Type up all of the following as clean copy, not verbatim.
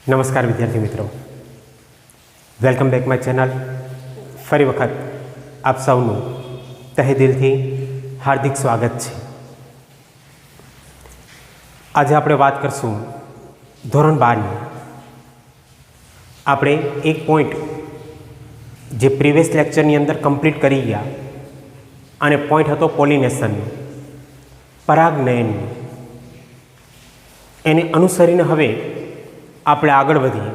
નમસ્કાર વિદ્યાર્થી મિત્રો, વેલકમ બેક માય ચેનલ. ફરી વખત આપ સૌનું તહે દિલથી હાર્દિક સ્વાગત છે. આજે આપણે વાત કરશું ધોરણ 12ની. આપણે એક પોઈન્ટ જે પ્રીવિયસ લેક્ચરની અંદર કમ્પ્લીટ કરી ગયા અને પોઈન્ટ હતો પોલિનેશનનો, પરાગનયનનો. એને અનુસરીને હવે આપણે આગળ વધીએ.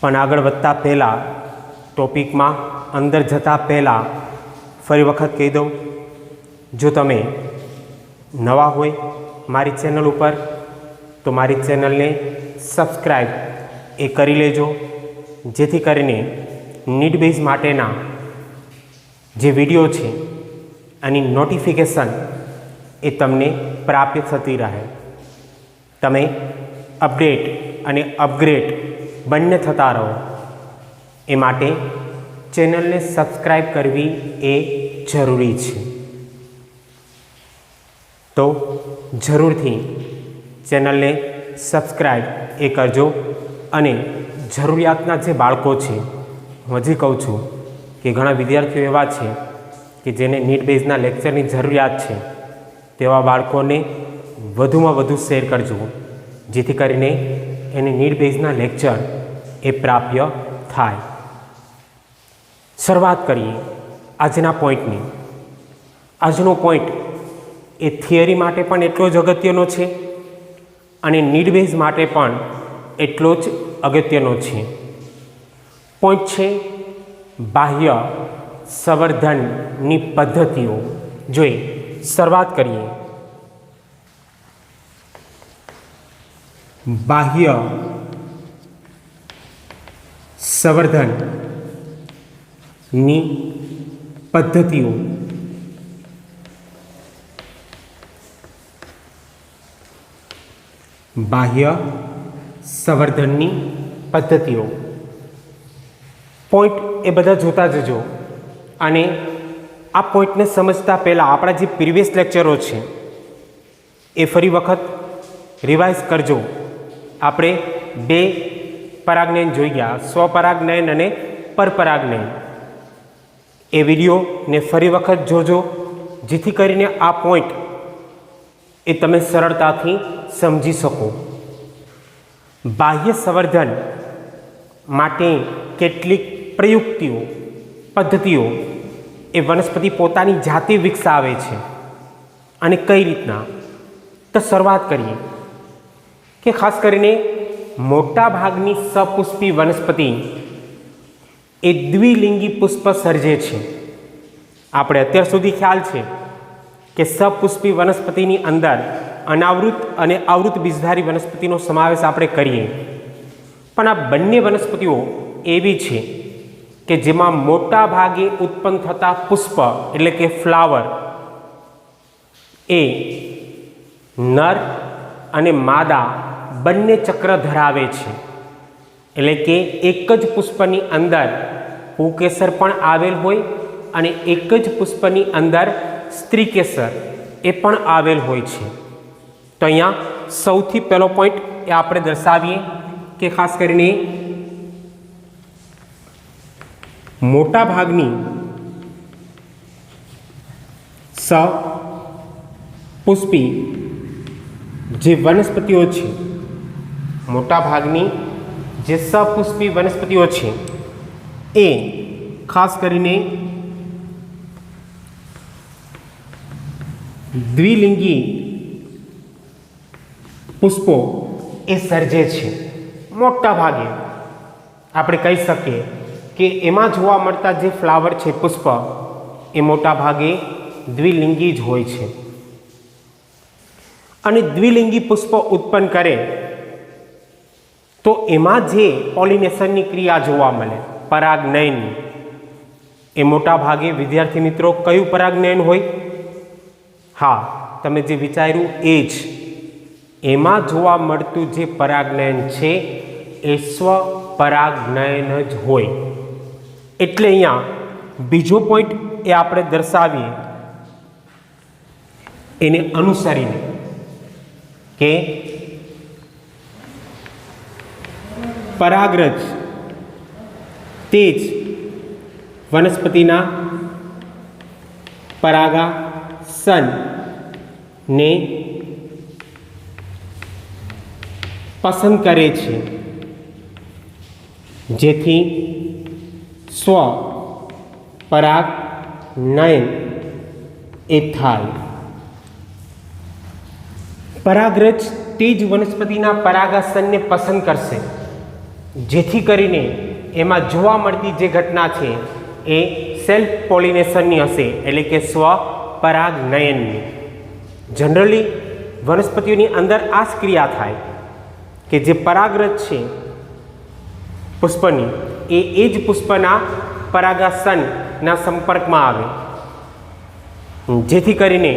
પણ આગળ વધતા પહેલાં, ટોપિકમાં અંદર જતાં પહેલાં ફરી વખત કહી દઉં, જો તમે નવા હોય મારી ચેનલ ઉપર તો મારી ચેનલને સબસ્ક્રાઈબ એ કરી લેજો, જેથી કરીને નીટ બેઝ માટેના જે વિડીયો છે એની નોટિફિકેશન એ તમને પ્રાપ્ત થતી રહે. તમે અપડેટ અને અપગ્રેડ બંને થતા રહો એ માટે ચેનલને સબસ્ક્રાઈબ કરવી એ જરૂરી છે. તો જરૂરથી ચેનલને સબસ્ક્રાઈબ એ કરજો. અને જરૂરિયાતના જે બાળકો છે, હું હજી કહું છું કે ઘણા વિદ્યાર્થીઓ એવા છે કે જેને નીટ બેઝના લેક્ચરની જરૂરિયાત છે, તેવા બાળકોને વધુમાં વધુ શેર કરજો, જેથી કરીને એને નીટ બેઝના લેક્ચર એ પ્રાપ્ય થાય. શરૂઆત કરીએ આજના પોઈન્ટની. આજનો પોઈન્ટ એ થિયરી માટે પણ એટલો જ અગત્યનો છે અને નીટ બેઝ માટે પણ એટલો જ અગત્યનો છે. પોઈન્ટ છે બાહ્ય સંવર્ધનની પદ્ધતિઓ. જોઈએ, શરૂઆત કરીએ. બાહ્ય સંવર્ધનની પદ્ધતિઓ. બાહ્ય સંવર્ધનની પદ્ધતિઓ. પોઈન્ટ એ બધા જોતા જજો. અને આ પોઈન્ટને સમજતા પહેલાં આપણા જે પ્રીવિયસ લેક્ચરો છે એ ફરી વખત રિવાઇઝ કરજો. આપણે 2 પરાગનયન જોઈ ગયા, સ્વપરાગનયન અને પરપરાગનયન. એ વિડીયોને ફરી વખત જોજો, જેથી કરીને આ પોઈન્ટ એ તમે સરળતાથી સમજી શકો. બાહ્ય સંવર્ધન માટે કેટલીક પ્રયુક્તિઓ, પદ્ધતિઓ એ વનસ્પતિ પોતાની જાતે વિકસાવે છે. અને કઈ રીતના? તો શરૂઆત કરીએ કે ખાસ કરીને મોટા ભાગની સપુષ્પી વનસ્પતિ એ દ્વિલિંગી પુષ્પ સર્જે છે. આપણે અત્યાર સુધી ખ્યાલ છે કે સપુષ્પી વનસ્પતિની અંદર અનાવૃત અને આવૃત બીજધારી વનસ્પતિનો સમાવેશ આપણે કરીએ. પણ આ બંને વનસ્પતિઓ એવી છે કે જેમાં મોટા ભાગે ઉત્પન્ન થતા પુષ્પ એટલે કે ફ્લાવર એ નર અને માદા બંને ચક્ર ધરાવે છે. એટલે કે એક જ પુષ્પની અંદર પુંકેસર પણ આવેલ હોય અને એક જ પુષ્પની અંદર સ્ત્રીકેસર એ પણ આવેલ હોય છે. તો અહીંયા સૌથી પહેલો પોઈન્ટ એ આપણે દર્શાવીએ કે ખાસ કરીને મોટા ભાગની સપુષ્પી જે વનસ્પતિઓ છે, મોટા ભાગની જે સપુષ્પી વનસ્પતિઓ છે એ ખાસ કરીને દ્વિલિંગી પુષ્પો એ સર્જે છે. મોટા ભાગે આપણે કહી શકીએ કે એમાં જોવા મળતા જે ફ્લાવર છે, પુષ્પ, એ મોટા ભાગે દ્વિલિંગી જ હોય છે. અને દ્વિલિંગી પુષ્પ ઉત્પન્ન કરે તો એમાં જે પોલિનેશનની ક્રિયા જોવા મળે, પરાગનયનની, એ મોટા ભાગે વિદ્યાર્થી મિત્રો કયું પરાગનયન હોય? હા, તમે જે વિચાર્યું એ જ. એમાં જોવા મળતું જે પરાગનયન છે એ સ્વપરાગનયન જ હોય. એટલે અહીંયા બીજો પોઈન્ટ એ આપણે દર્શાવીએ એને અનુસરીને કે પરાગરજ તે જ વનસ્પતિના પરાગાસનને પસંદ કરે છે, જેથી સ્વ પરાગનયન એ થાય. પરાગરજ તે જ વનસ્પતિના પરાગાસનને પસંદ કરશે, જેથી કરીને એમાં જોવા મળતી જે ઘટના છે એ સેલ્ફ પોલિનેશનની હશે, એટલે કે સ્વ પરાગનયનની. જનરલી વનસ્પતિઓની અંદર આ જ ક્રિયા થાય કે જે પરાગરજ છે પુષ્પની એ જ પુષ્પના પરાગાસનના સંપર્કમાં આવે, જેથી કરીને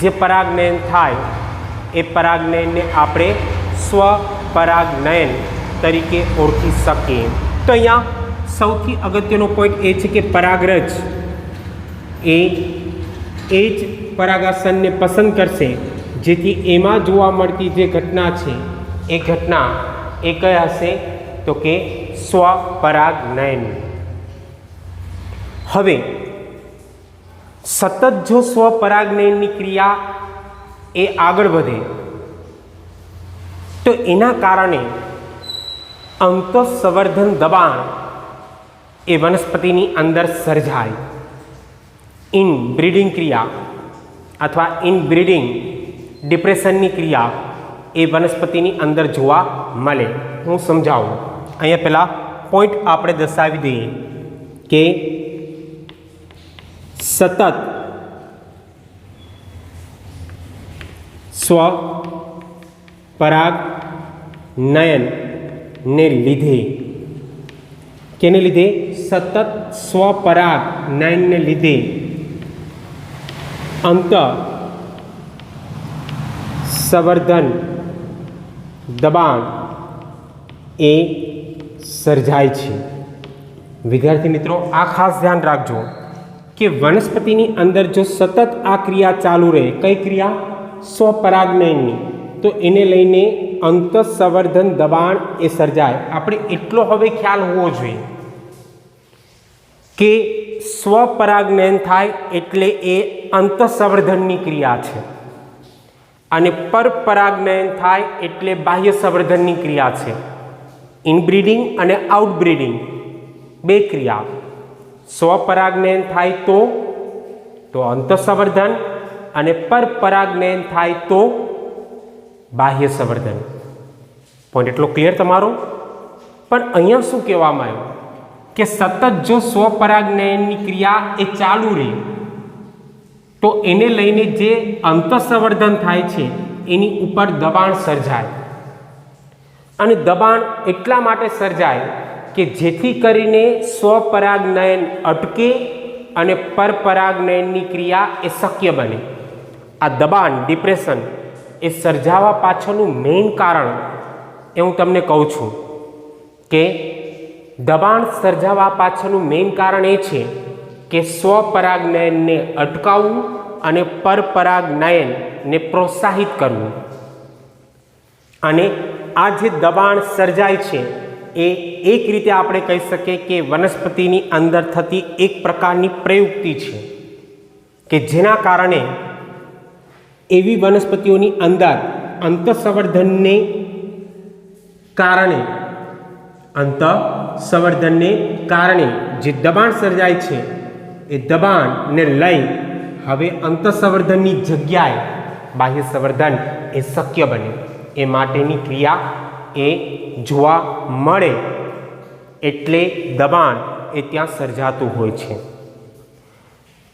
જે પરાગનયન થાય એ પરાગનયનને આપણે સ્વપરાગનયન તરીકે ઓળખી શકીએ. તો અહીંયા સૌથી અગત્યનો પોઈન્ટ એ છે કે પરાગરજ એ જ પરાગાસનને પસંદ કરશે, જેથી એમાં જોવા મળતી જે ઘટના છે એ ઘટના એ કઈ હશે તો કે સ્વપરાગનયન. હવે સતત જો સ્વપરાગનયનની ક્રિયા એ આગળ વધે તો એના કારણે અંતઃસંવર્ધન દબાણ એ વનસ્પતિની અંદર સર્જાય. ઇનબ્રીડિંગ ક્રિયા અથવા ઇનબ્રીડિંગ ડિપ્રેશનની ક્રિયા એ વનસ્પતિની અંદર જોવા મળે. હું સમજાવું. અહીંયા પહેલાં પોઈન્ટ આપણે દર્શાવી દઈએ કે સતત સ્વપરાગનયનને લીધે, કેને લીધે? સતત સ્વપરાગનયનને લીધે અંતઃસંવર્ધન દબાણ એ સર્જાય છે. વિદ્યાર્થી મિત્રો, આ ખાસ ધ્યાન રાખજો કે વનસ્પતિની અંદર જો સતત આ ક્રિયા ચાલુ રહે, કઈ ક્રિયા? સ્વપરાગનયનની, તો એને લઈને અંતઃસંવર્ધન દબાણ એ સર્જાય. આપણે એટલો હવે ખ્યાલ હોવો જોઈએ કે સ્વપરાગનયન થાય એટલે એ અંતઃસંવર્ધનની ક્રિયા છે, અને પરપરાગનયન થાય એટલે બાહ્ય સંવર્ધનની ક્રિયા છે. ઇનબ્રીડિંગ અને આઉટબ્રીડિંગ બે ક્રિયા. સ્વપરાગનયન થાય તો અંતઃસંવર્ધન, અને પરપરાગનયન થાય તો બાહ્ય સંવર્ધન. પોઈન્ટ એટલો ક્લિયર તમારો? પણ અહીંયા શું કહેવામાં આવ્યું કે સતત જો સ્વપરાગનયનની ક્રિયા એ ચાલુ રહે તો એને લઈને જે અંતઃસંવર્ધન થાય છે એની ઉપર દબાણ સર્જાય. અને દબાણ એટલા માટે સર્જાય કે જેથી કરીને સ્વપરાગનયન અટકે અને પરપરાગનયનની ક્રિયા એ શક્ય બને. આ દબાણ ડિપ્રેશન એ સર્જાવા પાછળનું મેઇન કારણ એ હું તમને કહું છું કે દબાણ સર્જાવા પાછળનું મેઇન કારણ એ છે કે સ્વપરાગનયનને અટકાવવું અને પરપરાગનયનને પ્રોત્સાહિત કરવું. અને આ જે દબાણ સર્જાય છે એ એક રીતે આપણે કહી શકીએ કે વનસ્પતિની અંદર થતી એક પ્રકારની પ્રયુક્તિ છે કે જેના કારણે એવી વનસ્પતિઓની અંદર અંતઃસંવર્ધનને કારણે જે દબાણ સર્જાય છે એ દબાણને લઈ હવે અંતઃસંવર્ધનની જગ્યાએ બાહ્ય સંવર્ધન એ શક્ય બને એ માટેની ક્રિયા એ જોવા મળે, એટલે દબાણ એ ત્યાં સર્જાતું હોય છે.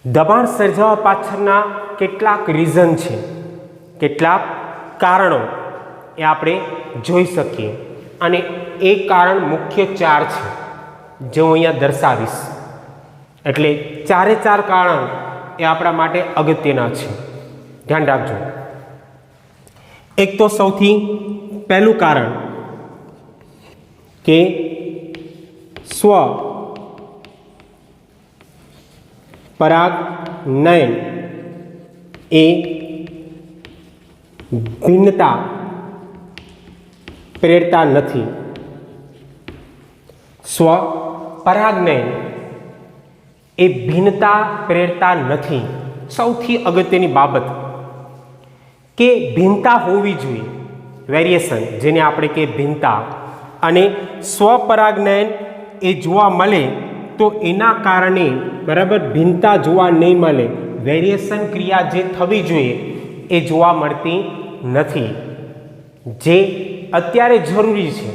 દબાણ સર્જાવા પાછળના કેટલાક રીઝન છે, કેટલાક કારણો એ આપણે જોઈ શકીએ, અને એ કારણ મુખ્ય 4 છે જે હું અહીંયા દર્શાવીશ. એટલે ચારે ચાર કારણ એ આપણા માટે અગત્યના છે, ધ્યાન રાખજો. એક તો સૌથી પહેલું કારણ કે સ્વ પરાગનયન એ ભિન્નતા પ્રેરતા નથી. સ્વપરાગનયન એ ભિન્નતા પ્રેરતા નથી. સૌથી અગત્યની બાબત કે ભિન્નતા હોવી જોઈએ, વેરિએશન જેને આપણે કહીએ ભિન્નતા, અને સ્વપરાગનયન એ જોવા મળે તો એના કારણે બરાબર ભિન્નતા જોવા નહીં મળે, વેરિએશન ક્રિયા જે થવી જોઈએ એ જોવા મળતી નથી, જે અત્યારે જરૂરી છે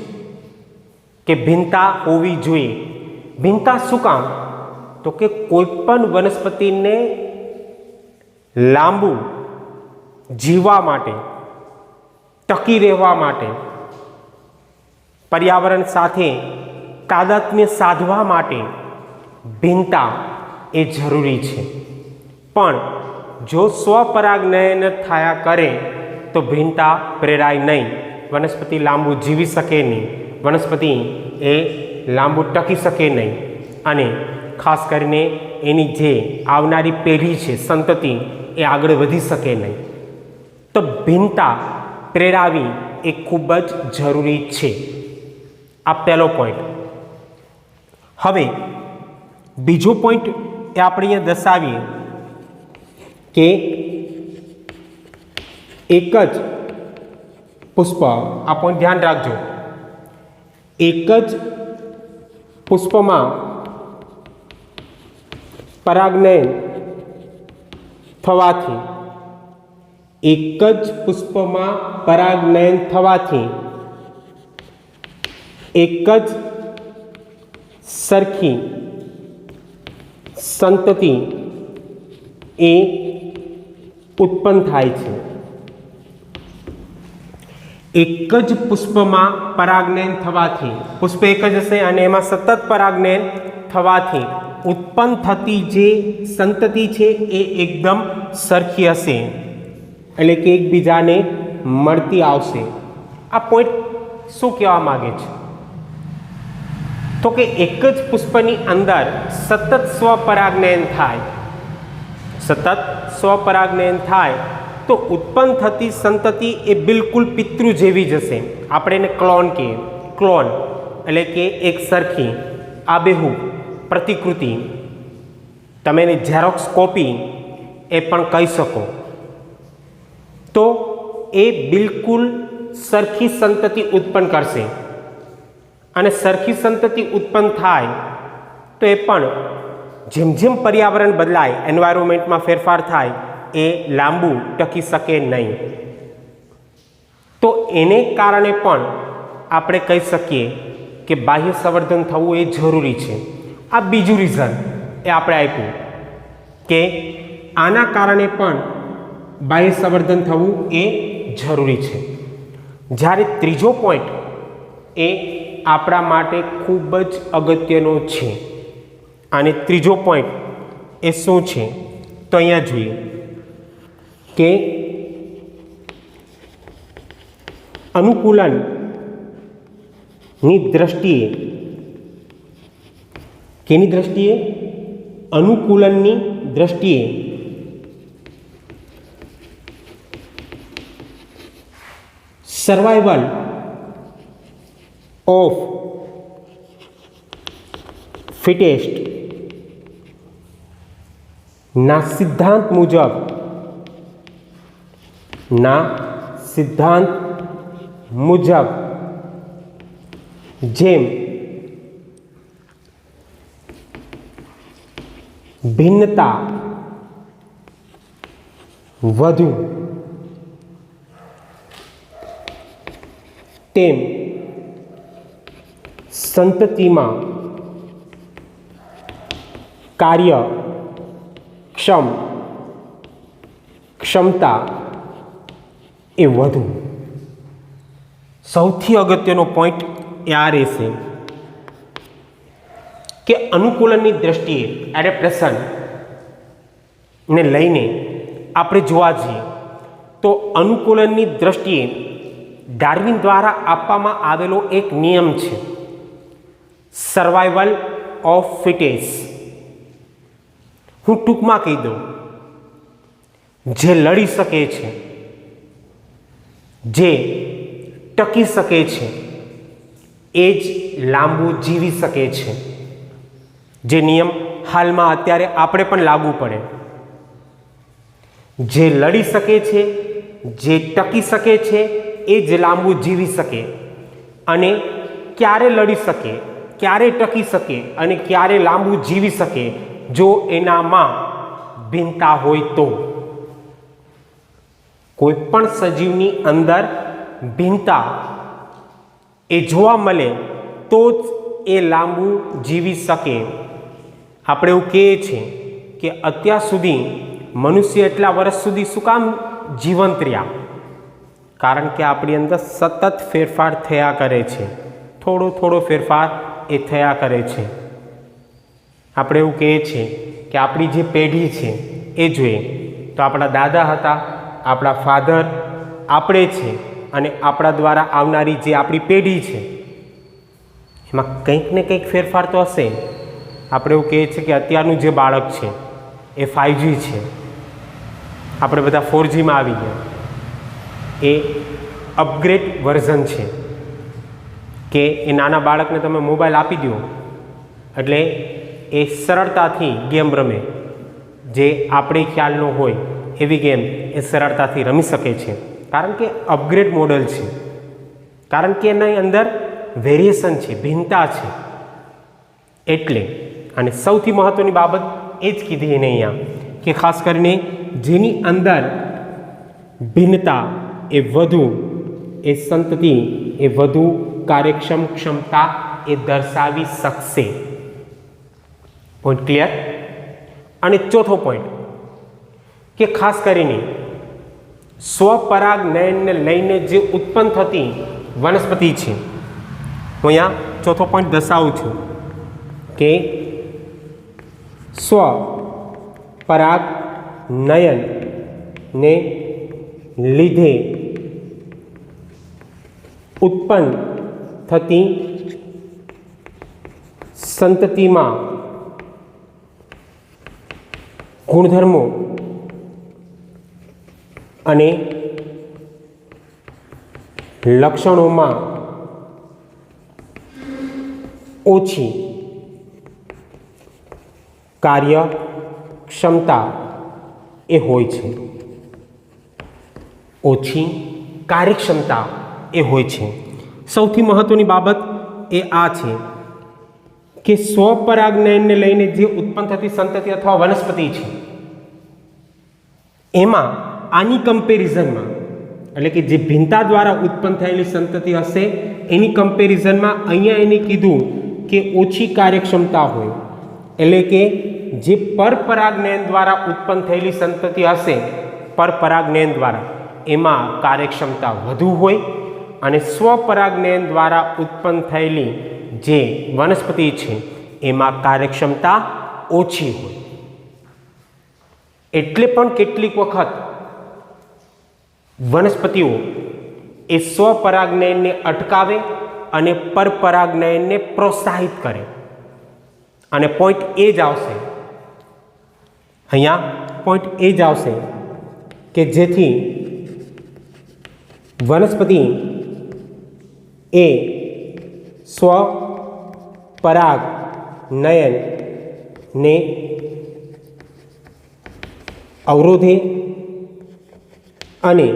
કે ભિન્નતા હોવી જોઈએ. ભિન્નતા શું કામ? તો કે કોઈ પણ વનસ્પતિને લાંબુ જીવવા માટે, ટકી રહેવા માટે, પર્યાવરણ સાથે તાદાત્મ્ય સાધવા માટે ભિન્નતા એ જરૂરી છે. પણ જો સ્વપરાગનયન થયા કરે તો ભિન્નતા પ્રેરાય નહીં, વનસ્પતિ લાંબુ જીવી શકે નહીં, વનસ્પતિ એ લાંબુ ટકી શકે નહીં, અને ખાસ કરીને એની જે આવનારી પેઢી છે, સંતતિ, એ આગળ વધી શકે નહીં. તો ભિન્નતા પ્રેરાવી એ ખૂબ જ જરૂરી છે. આ પહેલો પોઈન્ટ. હવે બીજો પોઈન્ટ એ આપણે અહીંયા દર્શાવીએ કે એક જ પુષ્પ, આ પોઈન્ટ ધ્યાન રાખજો, એક જ પુષ્પમાં પરાગનયન થવાથી, એક જ પુષ્પમાં પરાગનયન થવાથી એક જ સરખી સંતતિ એ ઉત્પન્ન થાય છે. એક જ પુષ્પમાં પરાગનયન થવાથી, પુષ્પ એક જ હશે અને એમાં સતત પરાગનયન થવાથી ઉત્પન્ન થતી જે સંતતિ છે એ એકદમ સરખી હશે, એટલે કે એકબીજાને મળતી આવશે. આ પોઈન્ટ શું કહેવા માગે છે? તો કે એક જ પુષ્પની અંદર સતત સ્વપરાગનયન થાય, સતત સ્વપરાગનયન થાય તો ઉત્પન્ન થતી સંતતિ એ બિલકુલ પિતૃ જેવી જ હશે. આપણે એને ક્લોન કહીએ. ક્લોન એટલે કે એક સરખી, આબેહૂબ પ્રતિકૃતિ, તમે એને ઝેરોક્સ કોપી એ પણ કહી શકો. તો એ બિલકુલ સરખી સંતતિ ઉત્પન્ન કરશે, અને સરખી સંતતિ ઉત્પન્ન થાય તો એ પણ જેમ જેમ પર્યાવરણ બદલાય, એન્વાયરમેન્ટમાં ફેરફાર થાય, એ લાંબુ ટકી શકે નહીં. તો એને કારણે પણ આપણે કહી શકીએ કે બાહ્ય સંવર્ધન થવું એ જરૂરી છે. આ બીજું રીઝન એ આપણે આપ્યું કે આના કારણે પણ બાહ્ય સંવર્ધન થવું એ જરૂરી છે. જ્યારે ત્રીજો પોઈન્ટ એ આપણા માટે ખૂબ જ અગત્યનો છે, અને ત્રીજો પોઈન્ટ એ શું છે? તો અહીંયા જોઈએ કે અનુકૂલનની દ્રષ્ટિએ, કેની દ્રષ્ટિએ? અનુકૂલનની દ્રષ્ટિએ સર્વાઈવલ ઓફ ફિટેસ્ટ ના સિદ્ધાંત મુજબ જેમ ભિન્નતા વધુ તેમ સંતતિમાં ક્ષમતા એ વધુ. સૌથી અગત્યનો પોઈન્ટ એ આ રહેશે કે અનુકૂલનની દ્રષ્ટિએ, એડેપ્ટેશન ને લઈને આપણે જોવા જઈએ તો અનુકૂલનની દ્રષ્ટિએ ડાર્વિન દ્વારા આપવામાં આવેલો એક નિયમ છે, સર્વાઈવલ ઓફ ફિટેસ્ટ. હું ટૂંકમાં કહી દઉં, જે લડી શકે છે, જે ટકી શકે છે, એ જ લાંબુ જીવી શકે છે. જે નિયમ હાલમાં અત્યારે આપણે પણ લાગુ પડે. જે લડી શકે છે, જે ટકી શકે છે, એ જ લાંબુ જીવી શકે. અને ક્યારે લડી શકે, ક્યારે ટકી શકે અને ક્યારે લાંબુ જીવી શકે, જો એનામાં ભિન્નતા હોય તો. કોઈ પણ સજીવની અંદર ભિન્નતા એ જોવા મળે તો જ એ લાંબુ જીવી શકે. આપણે એવું કહીએ છીએ કે અત્યાર સુધી મનુષ્ય એટલા વર્ષ સુધી શું કામ જીવંત રહ્યા? કારણ કે આપણી અંદર સતત ફેરફાર થયા કરે છે. થોડો ફેરફાર એ થયા કરે છે. આપણે એવું કહીએ છીએ કે આપણી જે પેઢી છે એ જોઈએ તો આપણા દાદા હતા, આપણા ફાધર, આપણે છે, અને આપણા દ્વારા આવનારી જે આપણી પેઢી છે એમાં કંઈક ને કંઈક ફેરફાર તો હશે. આપણે એવું કહીએ છીએ કે અત્યારનું જે બાળક છે એ 5G છે, આપણે બધા 4Gમાં આવી ગયા. એ અપગ્રેડ વર્ઝન છે કે એ નાના બાળકને તમે મોબાઈલ આપી દો એટલે એ સરળતાથી ગેમ રમે. જે આપણે ખ્યાલ ન હોય એવી ગેમ એ સરળતાથી રમી શકે છે. કારણ કે અપગ્રેડ મોડલ છે, કારણ કે એની અંદર વેરિએશન છે, ભિન્નતા છે. એટલે અને સૌથી મહત્ત્વની બાબત એ જ કીધી એને અહીંયા કે ખાસ કરીને જેની અંદર ભિન્નતા એ વધુ, એ સંતતિ એ વધુ કાર્યક્ષમ ક્ષમતા એ દર્શાવી શકશે. Point clear? અને ચોથો પોઈન્ટ કે ખાસ કરીને સ્વપરાગ નયનને લઈને જે ઉત્પન્ન થતી વનસ્પતિ છે. હું અહીંયા ચોથો પોઈન્ટ દર્શાવું છું કે સ્વપરાગ નયનને લીધે ઉત્પન્ન થતી સંતતિમાં ગુણધર્મો અને લક્ષણોમાં ઓછી કાર્યક્ષમતા એ હોય છે. ઓછી કાર્યક્ષમતા એ હોય છે. સૌથી મહત્ત્વની બાબત એ આ છે કે સ્વપરાગનયનને લઈને જે ઉત્પન્ન થતી સંતતિ અથવા વનસ્પતિ છે એમાં આની કમ્પેરિઝનમાં, એટલે કે જે ભિન્નતા દ્વારા ઉત્પન્ન થયેલી સંતતિ હશે એની કમ્પેરિઝનમાં અહીંયા એને કીધું કે ઓછી કાર્યક્ષમતા હોય. એટલે કે જે પરપરાગનયન દ્વારા ઉત્પન્ન થયેલી સંતતિ હશે, પરપરાગનયન દ્વારા એમાં કાર્યક્ષમતા વધુ હોય, અને સ્વપરાગનયન દ્વારા ઉત્પન્ન થયેલી જે વનસ્પતિ છે એમાં કાર્યક્ષમતા ઓછી હોય. એટલે પણ કેટલીક વખત વનસ્પતિઓ એ સ્વપરાગનયનને અટકાવે અને પરપરાગનયનને પ્રોત્સાહિત કરે. અને પોઈન્ટ એ જ આવશે, અહીંયા પોઈન્ટ એ જ આવશે કે જેથી વનસ્પતિ એ સ્વપરાગનયનને અવરોધે અને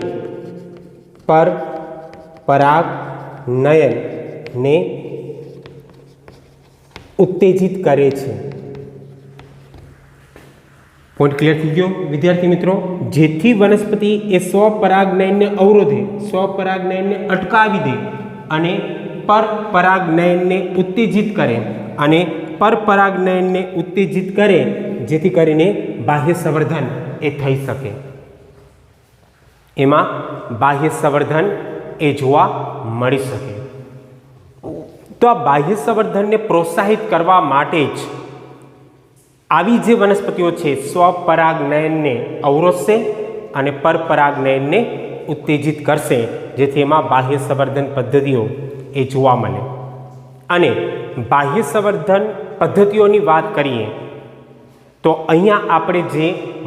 પરપરાગનયનને ઉત્તેજિત કરે છે. પોઈન્ટ ક્લિયર થઈ ગયો વિદ્યાર્થી મિત્રો? જેથી વનસ્પતિ એ સ્વપરાગનયનને અવરોધે, સ્વપરાગનયનને અટકાવી દે અને પરપરાગનયનને ઉત્તેજિત કરે, અને પરપરાગનયનને ઉત્તેજિત કરે જેથી કરીને બાહ્ય સંવર્ધન એ થઈ શકે. એમાં બાહ્ય સંવર્ધન એ જોવા મળી શકે. તો આ બાહ્ય સંવર્ધનને પ્રોત્સાહિત કરવા માટે જ આવી જે વનસ્પતિઓ છે સ્વપરાગનયનને અવરોધશે અને પરપરાગનયનને ઉત્તેજિત કરશે, જેથી એમાં બાહ્ય સંવર્ધન પદ્ધતિઓ એ જોવા મળે. અને બાહ્ય સંવર્ધન પદ્ધતિઓની વાત કરીએ તો અહીંયા આપણે જે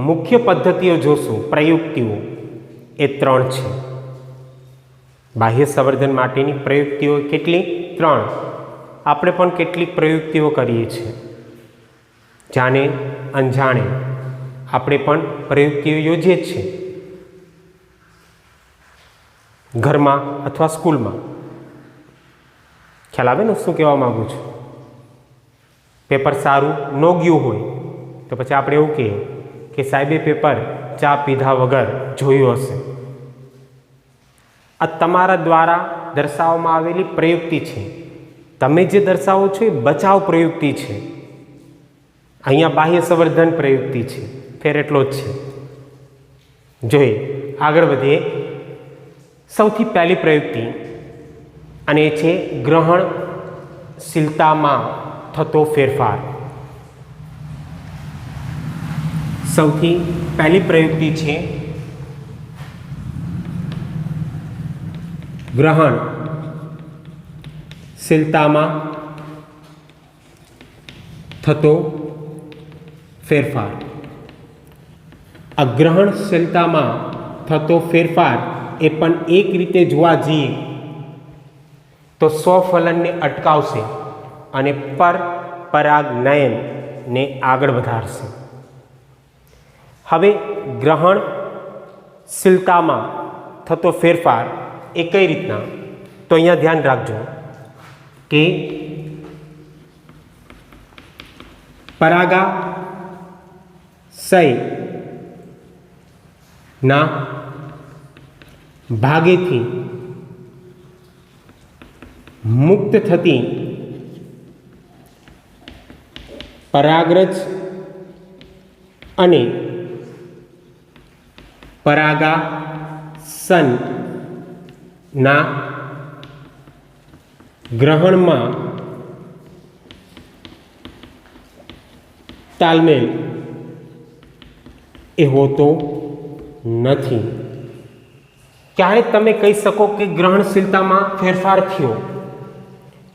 મુખ્ય પદ્ધતિઓ જોશું, પ્રયુક્તિઓ, એ 3 છે. બાહ્ય સંવર્ધન માટેની પ્રયુક્તિઓ કેટલી? 3 આપણે પણ કેટલીક પ્રયુક્તિઓ કરીએ છીએ, જાણે અનજાણે આપણે પણ પ્રયુક્તિઓ યોજીએ જ છીએ ઘરમાં અથવા સ્કૂલમાં. ખ્યાલ આવે ને શું કહેવા માગું છું? પેપર સારું ન ગયું હોય તો પછી આપણે એવું કહીએ કે સાહેબે પેપર ચા પીધા વગર જોયું હશે. આ તમારા દ્વારા દર્શાવવામાં આવેલી પ્રયુક્તિ છે. તમે જે દર્શાવો છો એ બચાવ પ્રયુક્તિ છે. અહીંયા બાહ્ય સંવર્ધન પ્રયુક્તિ છે. ફેર એટલો જ છે. જોઈએ આગળ વધીએ. સૌથી પહેલી પ્રયુક્તિ અને એ છે ગ્રહણશીલતામાં થતો ફેરફાર. સૌથી પહેલી પ્રયુક્તિ છે ગ્રહણશીલતામાં થતો ફેરફાર. આ ગ્રહણશીલતામાં થતો ફેરફાર એ પણ એક રીતે જોવા જઈએ તો સ્વફલનને અટકાવશે અને પરાગનયનને આગળ વધારશે. હવે ગ્રહણશીલતામાં થતો ફેરફાર એ કઈ રીતના? તો અહીંયા ધ્યાન રાખજો કે પરાગાશયના ભાગેથી મુક્ત થતી પરાગરજ અને પરાગાસનના ગ્રહણમાં તાલમેલ એ હોતો નથી. ક્યારે તમે કહી શકો કે ગ્રહણશીલતામાં ફેરફાર થયો?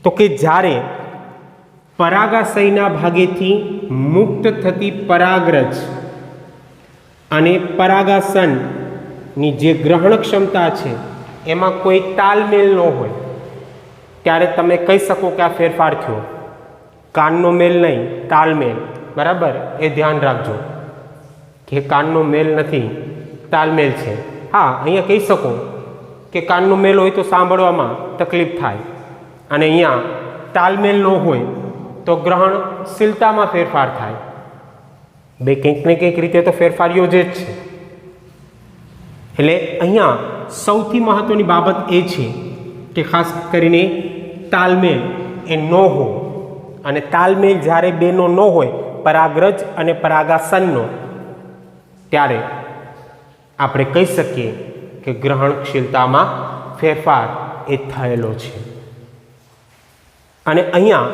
તો કે જ્યારે પરાગાશયના ભાગેથી મુક્ત થતી પરાગરજ અને પરાગાસનની જે ગ્રહણ ક્ષમતા છે એમાં કોઈ તાલમેલ ન હોય ત્યારે તમે કહી શકો કે આ ફેરફાર થયો. કાનનો મેલ નહીં, તાલમેલ. બરાબર, એ ધ્યાન રાખજો કે કાનનો મેલ નથી, તાલમેલ છે. હા, અહીંયા કહી શકો કે કાનનો મેલ હોય તો સાંભળવામાં તકલીફ થાય અને અહીંયા તાલમેલ ન હોય તો ગ્રહણશીલતામાં ફેરફાર થાય. બે કંઈક ને કંઈક રીતે તો ફેરફાર યોજે જ છે. એટલે અહીંયા સૌથી મહત્વની બાબત એ છે કે ખાસ કરીને તાલમેલ એ ન હોય, અને તાલમેલ જ્યારે બેનો ન હોય, પરાગરજ અને પરાગાસનનો, ત્યારે આપણે કહી શકીએ કે ગ્રહણશીલતામાં ફેરફાર એ થયેલો છે. અને અહીંયા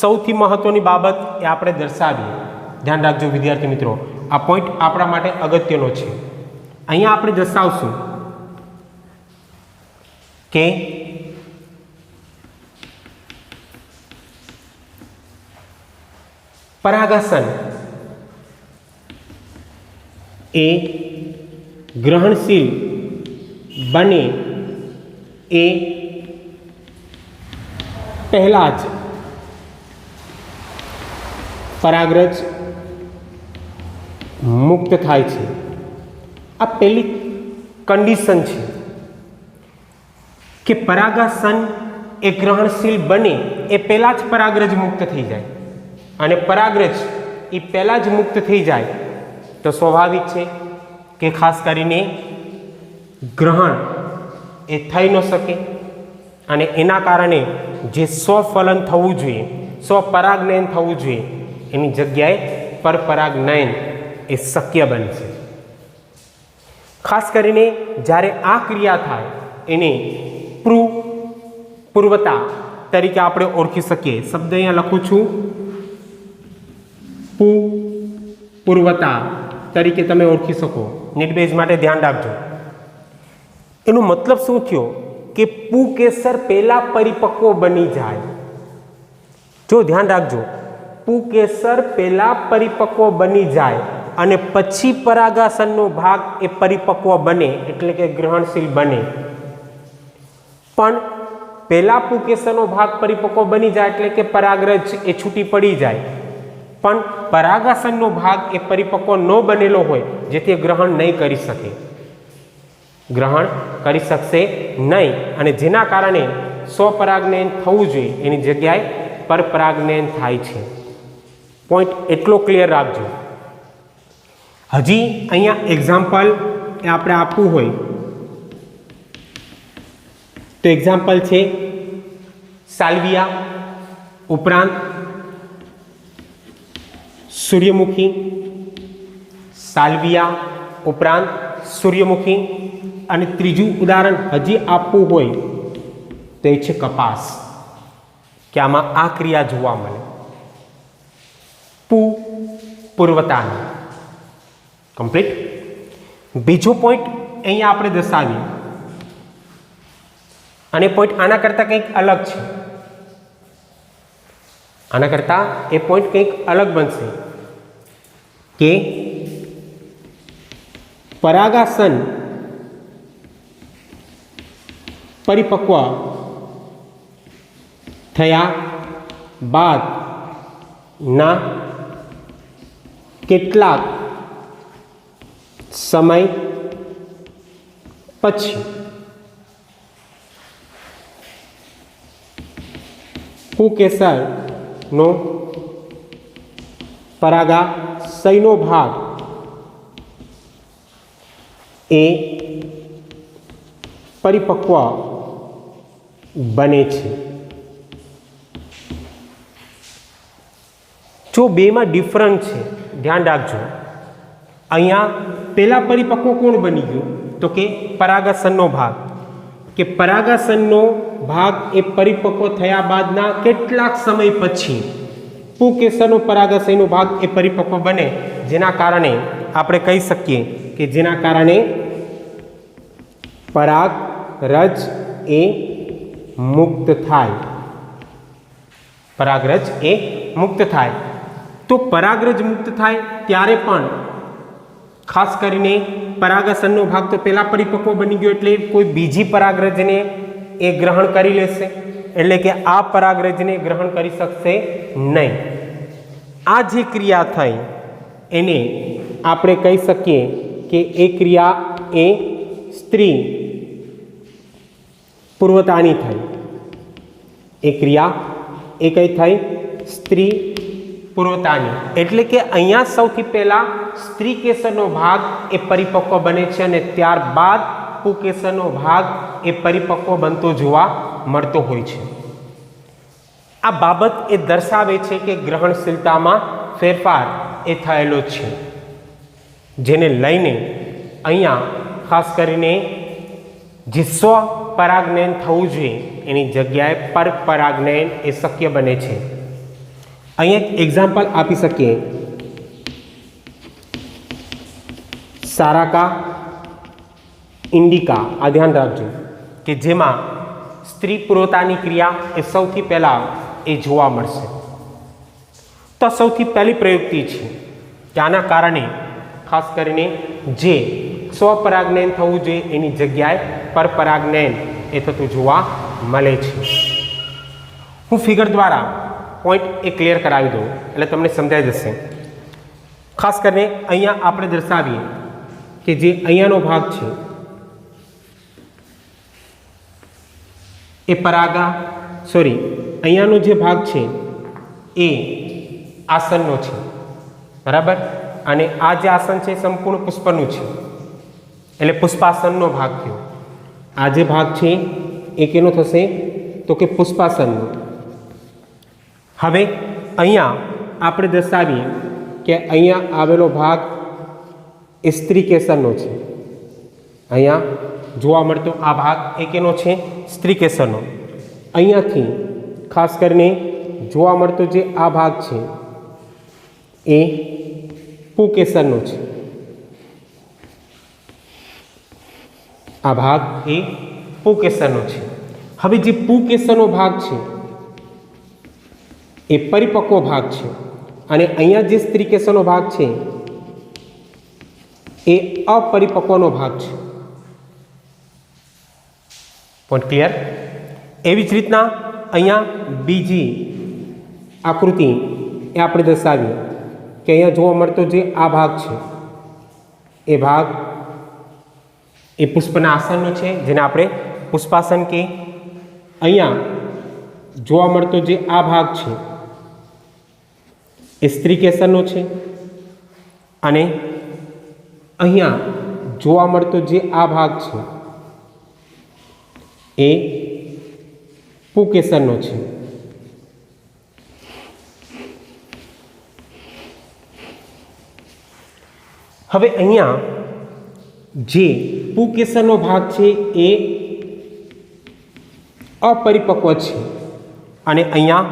સૌથી મહત્વની બાબત એ આપણે દર્શાવીએ. ધ્યાન રાખજો વિદ્યાર્થી મિત્રો, આ પોઈન્ટ આપણા માટે અગત્યનો છે. અહીંયા આપણે દર્શાવશું કે પરાગાસન એ ગ્રહણશીલ બને એ પહેલાં જ પરાગરજ મુક્ત થાય છે. આ પહેલી કન્ડિશન છે કે પરાગાસન એ ગ્રહણશીલ બને એ પહેલાં જ પરાગરજ મુક્ત થઈ જાય. અને પરાગરજ એ પહેલાં જ મુક્ત થઈ જાય તો સ્વાભાવિક છે કે ખાસ કરીને ગ્રહણ એ થઈ ન શકે, અને એના કારણે જે સ્વફલન થવું જોઈએ, સ્વપરાગનયન થવું જોઈએ, એની જગ્યાએ પરપરાગનયન એ શક્ય બનશે. ખાસ કરીને જ્યારે આ ક્રિયા થાય એને પૂર્વતા તરીકે આપણે ઓળખી શકીએ. શબ્દ અહીંયા લખું છું, પૂર્વતા તરીકે તમે ઓળખી શકો. નીટબેઝ માટે ધ્યાન રાખજો. એનો મતલબ શું થયો કે પુકેસર પહેલા પરિપક્વ બની જાય. જો ધ્યાન રાખજો, પુકેસર પહેલા પરિપક્વ બની જાય અને પછી પરાગાસનનો ભાગ એ પરિપક્વ બને, એટલે કે ગ્રહણશીલ બને. પણ પહેલા પુકેસરનો ભાગ પરિપક્વ બની જાય એટલે કે પરાગરજ એ છૂટી પડી જાય, પણ પરાગાસનનો ભાગ એ પરિપક્વ ન બનેલો હોય જેથી ગ્રહણ નહીં કરી શકે, ગ્રહણ કરી શકશે નહીં, અને જેના કારણે સ્વપરાગનયન થવું જોઈએ એની જગ્યાએ પરપરાગનયન થાય છે. પોઈન્ટ એટલો ક્લિયર રાખજો. હજી અહીંયા એક્ઝામ્પલ એ આપણે આપવું હોય તો એક્ઝામ્પલ છે સાલ્વિયા ઉપરાંત સૂર્યમુખી, સાલ્વિયા ઉપરાંત સૂર્યમુખી, અને ત્રીજું ઉદાહરણ હજી આપવું હોય તો એ છે કપાસ, કે આમાં આ ક્રિયા જોવા મળે. પૂર્વતાની કમ્પ્લીટ. બીજો પોઈન્ટ અહીંયા આપણે દર્શાવીએ, અને પોઈન્ટ આના કરતાં કંઈક અલગ છે. આના કરતાં એ પોઈન્ટ કંઈક અલગ બનશે કે પરાગાસન પરિપક્વ થયા બાદ ના કેટલાક સમય પછી પુકેસરનો પરાગાશયનો ભાગ એ પરિપક્વ બને છે. જો બેમાં ડિફરન્ટ છે, ધ્યાન રાખજો. અહીંયા પહેલા પરિપક્વ કોણ બની ગયું તો કે પરાગાસનનો ભાગ, કે પરાગાસનનો ભાગ એ પરિપક્વ થયા બાદના કેટલાક સમય પછી પુકેસરનો પરાગાશયનો ભાગ એ પરિપક્વ બને, જેના કારણે આપણે કહી શકીએ કે જેના કારણે પરાગરજ એ મુક્ત થાય, પરાગરજ એ મુક્ત થાય. તો પરાગરજ મુક્ત થાય ત્યારે પણ ખાસ કરીને પરાગાસનનો ભાગ તો પહેલા પરિપક્વ બની ગયો એટલે કોઈ બીજી પરાગરજને એ ગ્રહણ કરી લેશે, એટલે કે આ પરાગરજને ગ્રહણ કરી શકશે નહીં. આ જે ક્રિયા થઈ એને આપણે કહી શકીએ કે એ ક્રિયા એ સ્ત્રી પૂર્વતાની થઈ. એ ક્રિયા એ કઈ થઈ? સ્ત્રી પૂર્વતાની. એટલે કે અહીંયા સૌથી પહેલા સ્ત્રી કેસરનો ભાગ એ પરિપક્વ બને છે અને ત્યારબાદ પુકેસરનો ભાગ એ પરિપક્વ બનતો જોવા મળતો હોય છે. આ બાબત એ દર્શાવે છે કે ગ્રહણશીલતામાં ફેરફાર એ થયેલો છે, જેને લઈને અહીંયા ખાસ કરીને જે સ્વપરાગનયન થવું જોઈએ એની જગ્યાએ પરપરાગનયન એ શક્ય બને છે. અહીંયા એક એક્ઝામ્પલ આપી શકીએ. સારાકા ઇન્ડિકા, આ ધ્યાન રાખજો કે જેમાં સ્ત્રી પૂર્વતાની ક્રિયા એ સૌથી પહેલાં એ જોવા મળશે. તો સૌથી પહેલી પ્રયુક્તિ છે કે આના કારણે ખાસ કરીને જે સ્વપરાગનયન થવું જોઈએ એની જગ્યાએ પરપરાગનયન એ થતું જોવા મળે છે. હું ફિગર દ્વારા પોઈન્ટ એ ક્લિયર કરાવી દઉં એટલે તમને સમજાઈ જશે. ખાસ કરીને અહીંયા આપણે દર્શાવીએ કે જે અહીંયાનો ભાગ છે એ અહીંયાનો જે ભાગ છે એ આસનનો છે, બરાબર, અને આ જે આસન છે સંપૂર્ણ પુષ્પનું છે એટલે પુષ્પાસનનો ભાગ થયો. આ જે ભાગ છે એ કેનો થશે તો કે પુષ્પાસનનો. હવે અહીંયા આપણે દર્શાવીએ કે અહીંયા આવેલો ભાગ એ સ્ત્રી કેસરનો છે. અહીંયા જોવા મળતો આ ભાગ એ કેનો છે? સ્ત્રી કેસરનો. અહીંયાથી ખાસ કરીને જોવા મળતો જે આ ભાગ છે એ પુકેસરનો છે. આ ભાગ એ પુકેસરનો છે. હવે જે પુકેસરનો ભાગ છે એ પરિપક્વ ભાગ છે અને અહીંયા જે સ્ત્રી કેસરનો ભાગ છે એ અપરિપક્વનો ભાગ છે. Point clear? એવી જ રીતના અહીંયા બીજી આકૃતિ એ આપણે દર્શાવીએ કે અહીંયા જોવા મળતો જે આ ભાગ છે એ ભાગ એ પુષ્પના આસનનો છે, જેને આપણે પુષ્પાસન કહીએ. અહીંયા જોવા મળતો જે આ ભાગ છે એ સ્ત્રીકેસરનો છે અને અહીંયા જોવા મળતો જે આ ભાગ છે એ પુકેસરનો છે. હવે અહીંયા જે પુકેસરનો ભાગ છે એ અપરિપક્વ છે અને અહીંયા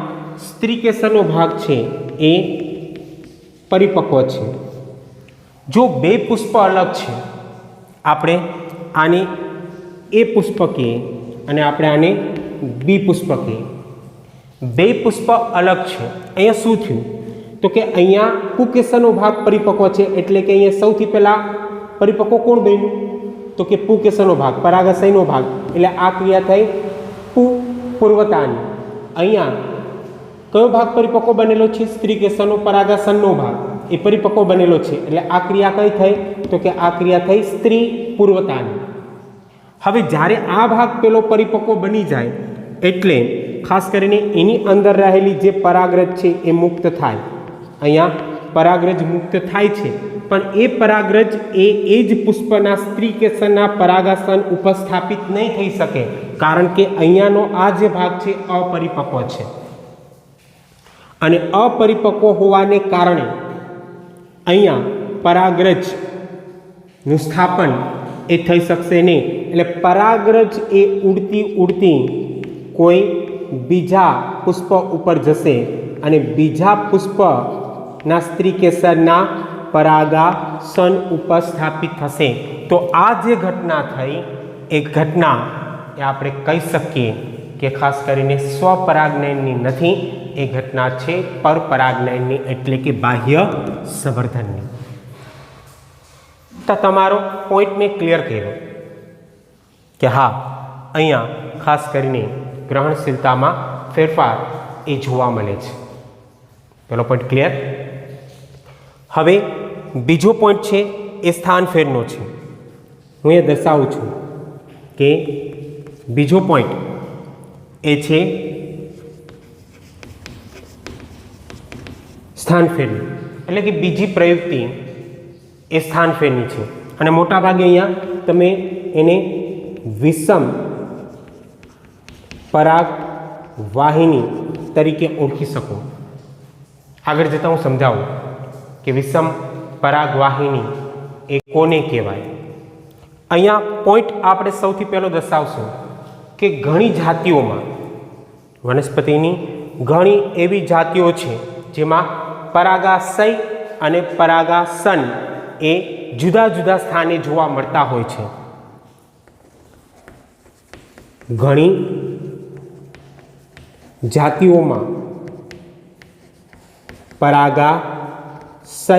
સ્ત્રીકેસરનો ભાગ છે એ પરિપક્વ છે. જો બે પુષ્પ અલગ છે, આપણે આને એ પુષ્પ કહીએ અને આપણે આને બી પુષ્પ કહીએ. બે પુષ્પ અલગ છે. અહીંયા શું થયું તો કે અહીંયા પુકેસરનો ભાગ પરિપક્વ છે, એટલે કે અહીંયા સૌથી પહેલાં પરિપક્વ કોણ બન્યું તો કે પુકેસરનો ભાગ, પરાગાશયનો ભાગ. એટલે આ ક્રિયા થઈ પૂર્વતાની. અહીંયા કયો ભાગ પરિપક્વ બનેલો છે? સ્ત્રીકેસરનો પરાગાશનનો ભાગ એ પરિપક્વ બનેલો છે, એટલે આ ક્રિયા કઈ થઈ તો કે આ ક્રિયા થઈ સ્ત્રી પૂર્વતાની. હવે જ્યારે આ ભાગ પેલો પરિપક્વ બની જાય એટલે ખાસ કરીને એની અંદર રહેલી જે પરાગરજ છે એ મુક્ત થાય. અહીંયા પરાગરજ મુક્ત થાય છે, પણ એ પરાગરજ એ જ પુષ્પના સ્ત્રીકેસરના પરાગાસન ઉપર સ્થાપિત નહીં થઈ શકે, કારણ કે અહીંયાનો આ જે ભાગ છે અપરિપક્વ છે અને અપરિપક્વ હોવાને કારણે અહીંયા પરાગરજનું સ્થાપન એ થઈ શકશે નહીં. એટલે પરાગરજ એ ઉડતી કોઈ બીજા પુષ્પ ઉપર જશે અને બીજા પુષ્પના સ્ત્રીકેસરના પરાગાસન ઉપર સ્થાપિત થશે. તો આ જે ઘટના થઈ એ ઘટના એ આપણે કહી શકીએ કે ખાસ કરીને સ્વપરાગનયનની નથી, એ ઘટના છે પરપરાગનયનની, એટલે કે બાહ્ય સંવર્ધનની. તો તમારો પોઈન્ટ મેં ક્લિયર કર્યો કે હા, અહીંયા ખાસ કરીને ગ્રહણશીલતામાં ફેરફાર એ જોવા મળે છે. પેલો પોઈન્ટ ક્લિયર. હવે બીજો પોઈન્ટ છે એ સ્થાન ફેરનો છે. હું એ દર્શાવું છું કે બીજો પોઈન્ટ એ છે સ્થાન ફેરની, એટલે કે બીજી પ્રયુક્તિ એ સ્થાન ફેરની છે અને મોટાભાગે અહીંયા તમે એને વિષમ પરાગ વાહિની તરીકે ઓળખી શકો. આગળ જતાં હું સમજાવું કે વિષમ પરાગ વાહિની એ કોને કહેવાય. અહીંયા પોઈન્ટ આપણે સૌથી પહેલો દર્શાવશું કે ઘણી જાતિઓમાં વનસ્પતિની ઘણી એવી જાતિઓ છે જેમાં પરાગાશય અને પરાગાસન એ જુદા જુદા સ્થાને જોવા મળતા હોય છે. ઘણી જાતિઓમાં પરાગાશય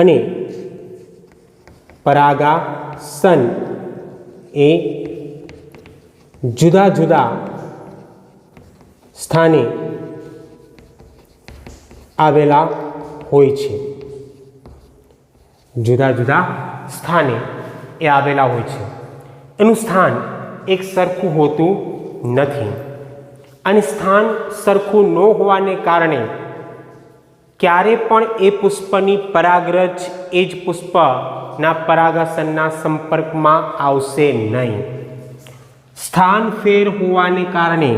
અને પરાગાસન એ જુદા જુદા સ્થાને આવેલા હોય છે. જુદા જુદા સ્થાને એ આવેલા હોય છે. એનું સ્થાન એક સરખું હોતું નથી અને સ્થાન સરખું ન હોવાને કારણે ક્યારે પણ એ પુષ્પની પરાગરજ એ જ પુષ્પના પરાગાસનના સંપર્કમાં આવશે નહીં. સ્થાન ફેર હોવાને કારણે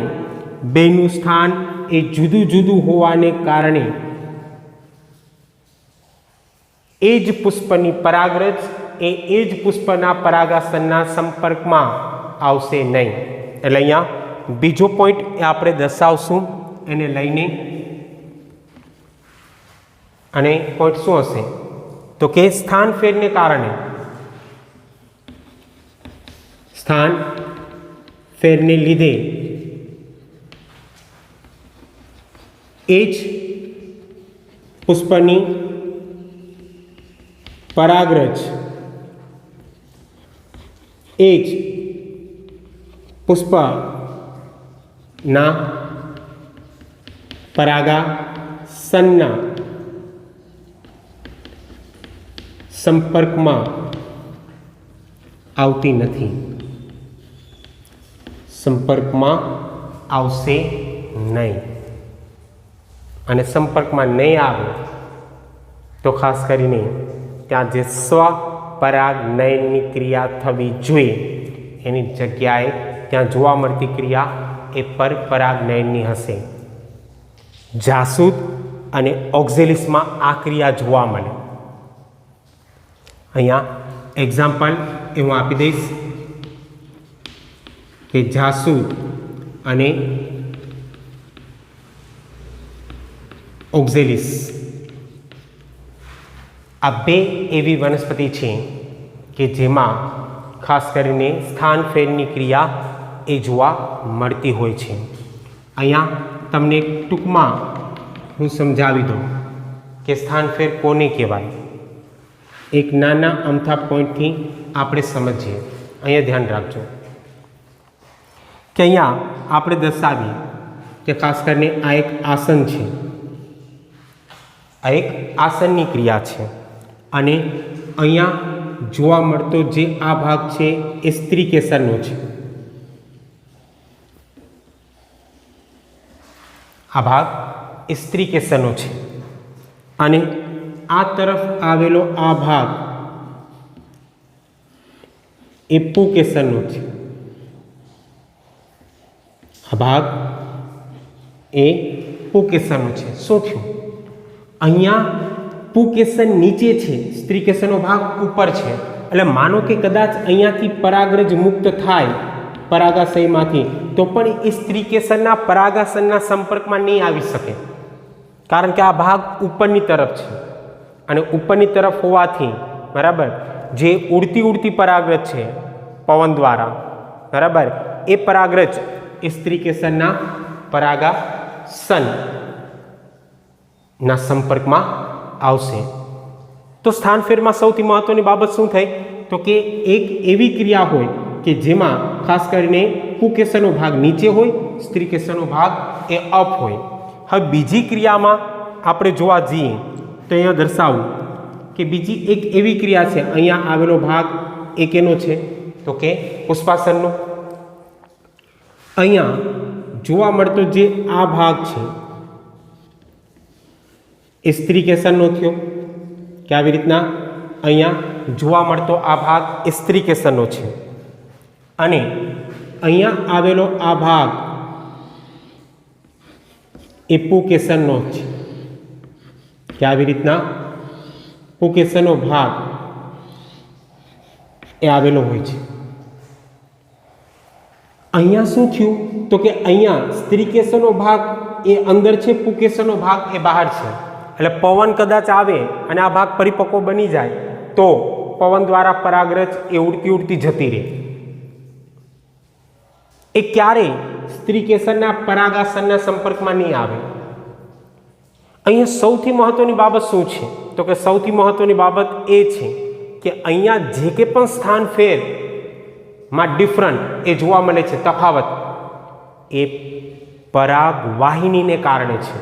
બેનું સ્થાન એ જુદું જુદું હોવાને કારણે એ જ પુષ્પની પરાગરજ એ જ પુષ્પના પરાગાસનના સંપર્કમાં આવશે નહીં. એટલે અહીંયા બીજો પોઈન્ટ એ આપણે દર્શાવશું એને લઈને. અને પોઈન્ટ શું હશે તો કે સ્થાન ફેરને કારણે, સ્થાન ફેરને લીધે એ જ પુષ્પની પરાગરજ એ જ પુષ્પના પરાગાસનના સંપર્કમાં આવતી નથી, સંપર્કમાં આવશે નહીં. અને સંપર્કમાં નહીં આવે તો ખાસ કરીને ત્યાં જે સ્વપરાગનયનની ક્રિયા થવી જોઈએ એની જગ્યાએ ત્યાં જોવા મળતી ક્રિયા એ પરપરાગનયનની હશે. જાસૂદ અને ઓક્ઝેલિસમાં આ ક્રિયા જોવા મળે. અહીંયા એક્ઝામ્પલ એ હું આપી દઈશ કે જાસૂદ અને ઓક્ઝેલિસ આ બે એવી વનસ્પતિ છે કે જેમાં ખાસ કરીને સ્થાન ફેરની ક્રિયા એ જોવા મળતી હોય છે. અહીંયા તમને ટૂંકમાં હું સમજાવી દઉં કે સ્થાન ફેર કોને કહેવાય. એક નાના અમથા પોઈન્ટથી આપણે સમજીએ. અહીંયા ધ્યાન રાખજો કે અહીંયા આપણે દર્શાવીએ કે ખાસ કરીને આ એક આસન છે, આ એક આસનની ક્રિયા છે. અને અહીંયા જોવા મળતો જે આ ભાગ છે એ સ્ત્રી કેસરનો છે. આ ભાગ એ સ્ત્રી કેસરનો છે અને આ તરફ આવેલો આ ભાગ એ પુકેસરનો છે. આ ભાગ એ પુકેસરનો છે. શું થયું? અહીંયા પુકેસર નીચે છે, સ્ત્રી કેસરનો ભાગ ઉપર છે. એટલે માનો કે કદાચ અહીંયાથી પરાગરજ મુક્ત થાય પરાગાશયમાંથી તો પણ એ સ્ત્રી કેસરના પરાગાસનના સંપર્કમાં નહીં આવી શકે, કારણ કે આ ભાગ ઉપરની તરફ છે અને ઉપરની તરફ હોવાથી બરાબર જે ઉડતી પરાગરજ છે પવન દ્વારા બરાબર એ પરાગરજ એ સ્ત્રી કેસરના પરાગાસનના સંપર્કમાં આવશે. તો સ્થાન ફેરમાં સૌથી મહત્વની બાબત શું થઈ તો કે એક એવી ક્રિયા હોય કે જેમાં ખાસ કરીને પુકેસરનો ભાગ નીચે હોય, સ્ત્રી કેસરનો ભાગ એ અપ હોય. હવે બીજી ક્રિયામાં આપણે જોવા જઈએ તો અહીંયા દર્શાવું કે બીજી એક એવી ક્રિયા છે. અહીંયા આવેલો ભાગ એક એનો છે તો કે પુષ્પાસનનો. અહીંયા જોવા મળતો જે આ ભાગ છે એ સ્ત્રી કેસરનો થયો કે આવી રીતના અહીંયા જોવા મળતો આ ભાગ એ સ્ત્રી કેસરનો છે અને અહીંયા આવેલો આ ભાગ એ પુકેસરનો છે કે આવી રીતના પુકેસરનો ભાગ એ આવેલો હોય છે. અહીંયા શું થયું તો કે અહીંયા સ્ત્રી કેસરનો ભાગ એ અંદર છે, પુકેસરનો ભાગ એ બહાર છે. એટલે પવન કદાચ આવે અને આ ભાગ પરિપક્વ બની જાય તો પવન દ્વારા પરાગરજ એ ઉડતી જતી રહે. એ ક્યારેય સ્ત્રી કેસરના પરાગાસનના સંપર્કમાં નહીં આવે. અહીંયા સૌથી મહત્વની બાબત શું છે તો કે સૌથી મહત્વની બાબત એ છે કે અહીંયા જે કે પણ સ્થાન ફેરમાં ડિફરન્ટ એ જોવા મળે છે, તફાવત એ પરાગવાહિનીને કારણે છે.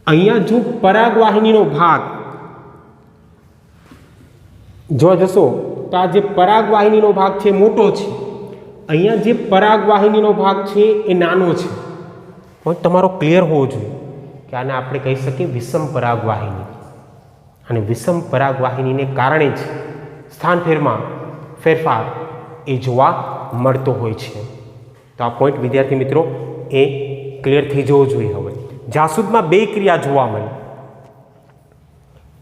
અહીંયા જો પરાગવાહિનીનો ભાગ જોવા જશો તો આ જે પરાગવાહિનીનો ભાગ છે મોટો છે, અહીંયા જે પરાગવાહિનીનો ભાગ છે એ નાનો છે. પોઈન્ટ તમારો ક્લિયર હોવો જોઈએ કે આને આપણે કહી શકીએ વિષમ પરાગવાહિની. અને વિષમ પરાગવાહિનીને કારણે જ સ્થાન ફેરમાં ફેરફાર એ જોવા મળતો હોય છે. તો આ પોઈન્ટ વિદ્યાર્થી મિત્રો એ ક્લિયર થઈ જવો જોઈએ. હવે જાસૂદમાં બે ક્રિયા જોવા મળે,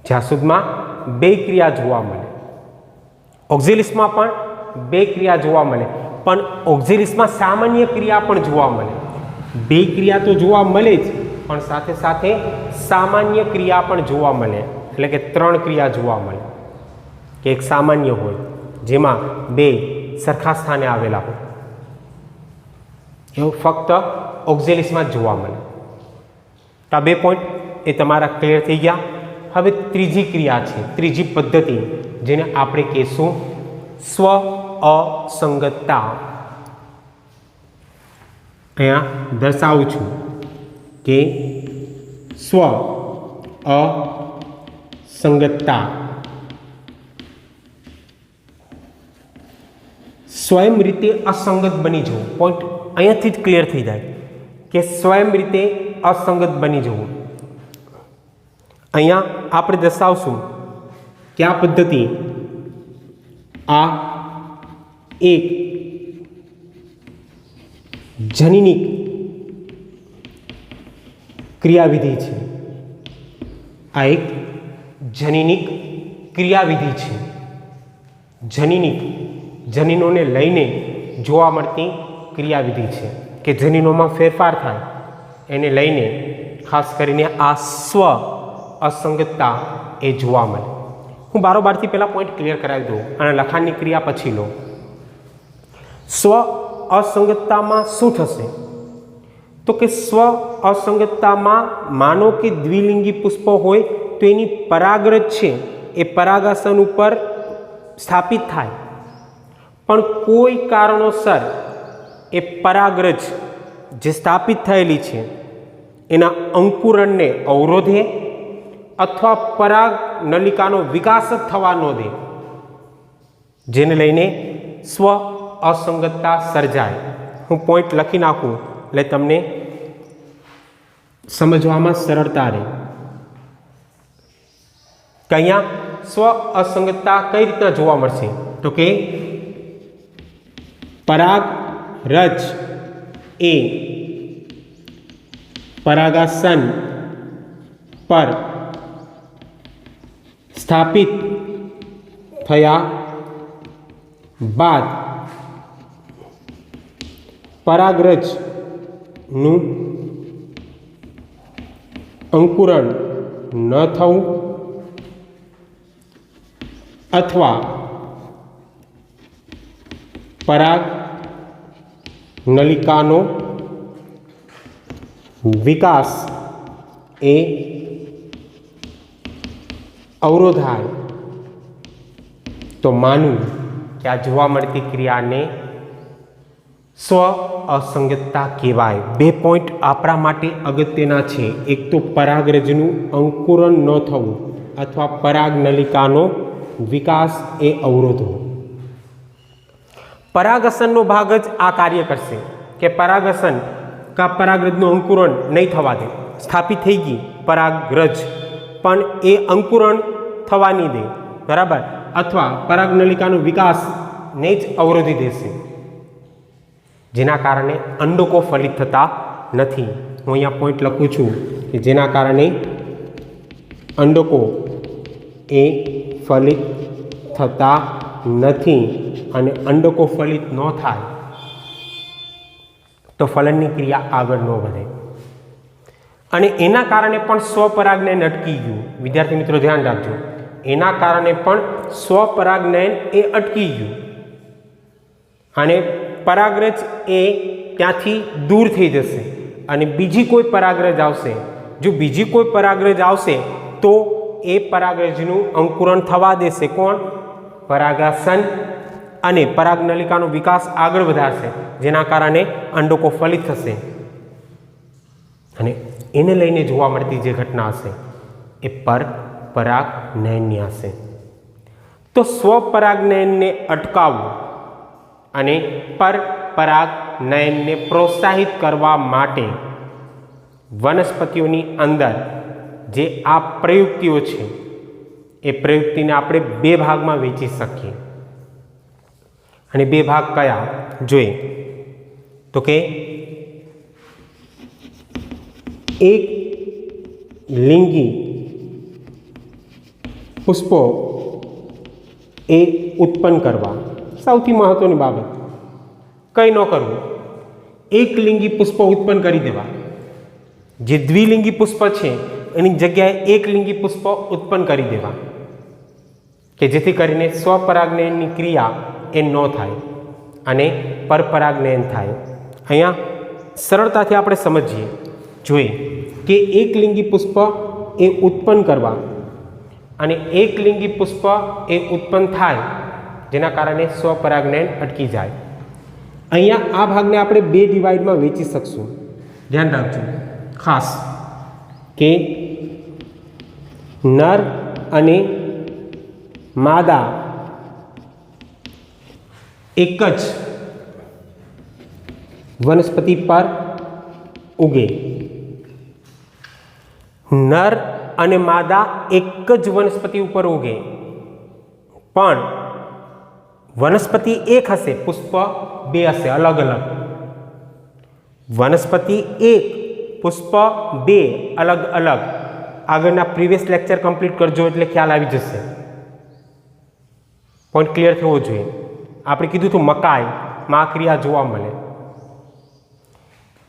જાસૂદમાં બે ક્રિયા જોવા મળે, ઓક્ઝેલિસમાં પણ બે ક્રિયા જોવા મળે, પણ ઓક્ઝેલિસમાં સામાન્ય ક્રિયા પણ જોવા મળે. બે ક્રિયા તો જોવા મળે જ પણ સાથે સાથે સામાન્ય ક્રિયા પણ જોવા મળે. એટલે કે ત્રણ ક્રિયા જોવા મળે કે એક સામાન્ય હોય જેમાં બે સરખા સ્થાને આવેલા હોય, એવું ફક્ત ઓક્ઝેલિસમાં જ જોવા મળે. તો આ બે પોઈન્ટ એ તમારા ક્લિયર થઈ ગયા. હવે ત્રીજી ક્રિયા છે, ત્રીજી પદ્ધતિ જેને આપણે કહીશું સ્વ અસંગતતા અહીંયા દર્શાવું છું કે સ્વ અસંગતતા સ્વયં રીતે અસંગત બની જવું. પોઈન્ટ અહીંયાથી જ ક્લિયર થઈ જાય કે સ્વયં રીતે અસંગત બની જવું. અહીંયા આપણે દર્શાવશું કે આ પદ્ધતિ આ એક જનીનિક ક્રિયાવિધિ છે. આ એક જનીનિક ક્રિયાવિધિ છે. જનીનિક જનીનોને લઈને જોવા મળતી ક્રિયાવિધિ છે કે જનીનોમાં ફેરફાર થાય એને લઈને ખાસ કરીને આ સ્વ અસંગતતા એ જોવા મળે. હું બારોબારથી પહેલાં પોઈન્ટ ક્લિયર કરાવી દઉં અને લખાણની ક્રિયા પછી લો. સ્વ અસંગતતામાં શું થશે તો કે સ્વ અસંગતતામાં માનો કે દ્વિલિંગી પુષ્પ હોય તો એની પરાગરજ છે એ પરાગાસન ઉપર સ્થાપિત થાય, પણ કોઈ કારણોસર એ પરાગરજ જે સ્થાપિત થયેલી છે એના અંકુરણને અવરોધે અથવા પરાગ નલિકાનો વિકાસ જ થવા ન દે, જેને લઈને સ્વ અસંગતતા સર્જાય. હું પોઈન્ટ લખી નાખું એટલે તમને સમજવામાં સરળતા રહે કે અહીંયા સ્વ અસંગતતા કઈ રીતના જોવા મળશે તો કે પરાગ રજ એ પરાગાસન પર સ્થાપિત થયા બાદ પરાગરજનું અંકુરણ ન થવું અથવા પરાગ નલિકાનો વિકાસ એ અવરોધાય તો માનવું કે આ જોવા મળતી ક્રિયાને સ્વ અસંગતતા કહેવાય. 2 પોઈન્ટ આપણા માટે અગત્યના છે. એક તો પરાગરજનું અંકુરણ ન થવું અથવા પરાગ નલિકાનો વિકાસ એ અવરોધો. પરાગસનનો ભાગ જ આ કાર્ય કરશે કે પરાગસન કા પરાગરજનું અંકુરણ નહીં થવા દે. સ્થાપિત થઈ ગઈ પરાગરજ પણ એ અંકુરણ થવા નહીં દે, બરાબર, અથવા પરાગ નલિકાનો વિકાસને જ અવરોધી દેશે, જેના કારણે અંડકો ફલિત થતા નથી. હું અહીંયા પોઈન્ટ લખું છું કે જેના કારણે અંડકો એ ફલિત થતા નથી, અને અંડકો ફલિત ન થાય તો ફલનની ક્રિયા આગળ ન વધે, અને એના કારણે પણ સ્વપરાગનયન અટકી ગયું. વિદ્યાર્થી મિત્રો ધ્યાન રાખજો, એના કારણે પણ સ્વપરાગનયન એ અટકી ગયું અને પરાગરજ એ ત્યાંથી દૂર થઈ જશે અને બીજી કોઈ પરાગરજ આવશે. જો બીજી કોઈ પરાગરજ આવશે તો એ પરાગરજનું અંકુરણ થવા દેશે. કોણ? પરાગાસન, અને પરાગનલિકાનો વિકાસ આગળ વધારશે, જેના કારણે અંડકો ફલિત થશે. અને એને લઈને જોવા મળતી જે ઘટના હશે એ પરપરાગનયનની હશે. તો સ્વપરાગનયનને અટકાવવું અને પરપરાગનયનને પ્રોત્સાહિત કરવા માટે વનસ્પતિઓની અંદર જે આ પ્રયુક્તિઓ છે એ પ્રયુક્તિને આપણે 2 ભાગમાં વહેંચી શકીએ. અને 2 ભાગ કયા જોઈએ તો કે એક લિંગી પુષ્પો એ ઉત્પન્ન કરવા. સૌથી મહત્વની બાબત, કંઈ ન કરવું, એક લિંગી પુષ્પો ઉત્પન્ન કરી દેવા. જે દ્વિલિંગી પુષ્પ છે એની જગ્યાએ એક લિંગી પુષ્પ ઉત્પન્ન કરી દેવા કે જેથી કરીને સ્વપરાગનયનની ક્રિયા એ ન થાય અને પરપરાગનયન થાય. અહીંયા સરળતાથી આપણે સમજીએ જોઈએ કે એક લિંગી પુષ્પ એ ઉત્પન્ન કરવા અને એક લિંગી પુષ્પ એ ઉત્પન્ન થાય જેના કારણે સ્વપરાગનયન અટકી જાય. અહીંયા આ ભાગને આપણે બે ડિવાઇડમાં વહેંચી શકશું. ધ્યાન રાખજો ખાસ કે નર અને માદા એક જ વનસ્પતિ પર ઉગે. નર અને માદા એક જ વનસ્પતિ ઉપર ઉગે, પણ વનસ્પતિ એક હશે, પુષ્પ બે હશે, અલગ અલગ. વનસ્પતિ એક, પુષ્પ બે, અલગ અલગ. આગળના પ્રીવિયસ લેક્ચર કમ્પ્લીટ કરજો એટલે ખ્યાલ આવી જશે. પોઈન્ટ ક્લિયર થવો જોઈએ. આપણે કીધું હતું મકાઈમાં આ ક્રિયા જોવા મળે